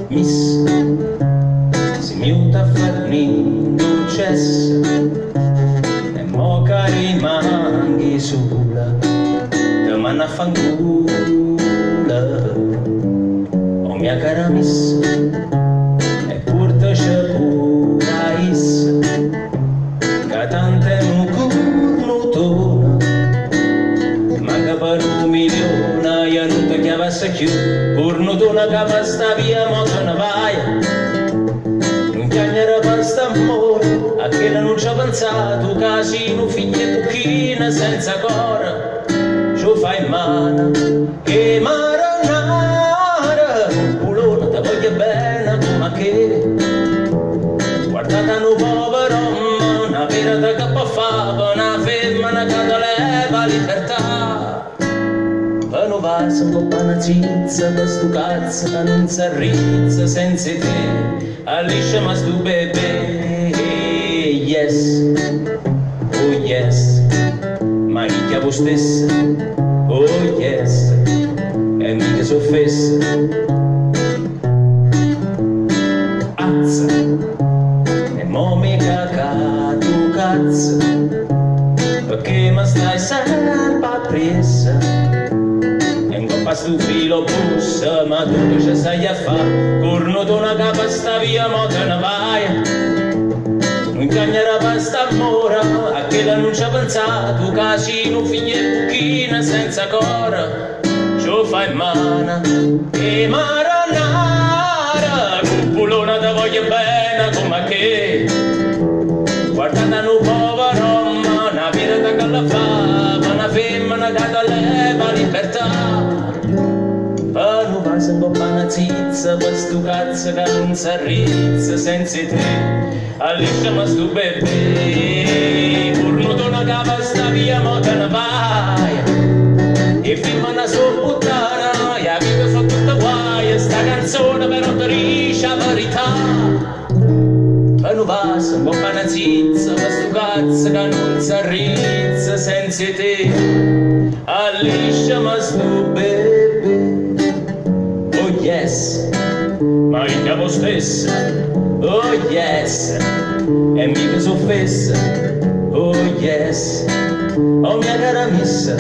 Miss, si miuta a farmi dolcesse e mo che rimanghi sola te manna a fangula. Oh mia cara miss, e portaci pure a issa che tante nucurnutona manca per un milione e non ti chiamassa più cornutona che va sta via mo te ne vai. Non chiagnere per st'amore a che non ci ha pensato casino figlie pochine senza cuore ci fai in mano e maranara culona te voglio bene come che guardate un povero una vera da che può fare una femmina che te leva libertà. Non va se un po' panacizza da sto cazzo che non si arrizza senza te alliscia ma sto bebè. Yes, oh yes, ma mica voi stessa, oh yes, e mica s'offessa. Azza, e mo mi cacato cazzo, perché mi stai sempre appressa. Pa stu filo bussa, ma tu che ci sai a fare? Cornutona che sta via, mo te ne vai. Non cagnera per st'amore, a che non ci ha pensato, casino, figlie pochine senza cuore, ci fai in mano. E maranara, cupulona te voglio bene, come che guardate un povero, una vita che la fa, una femmina che te leva libertà. Non va se un po' panacizza per sto cazzo che non si arrizza senza te alliscia ma sto bebè. Cornutona che va sta via mo te ne vai e femmina so puttana e vive so tutta guai sta canzone però ti dice la verità. Non va se un po' panacizza per sto cazzo che non si arrizza senza te alliscia ma sto bebè. Oh yes, ma mica voi stessa, oh yes, e mica s'offessa, oh yes, oh mia cara miss.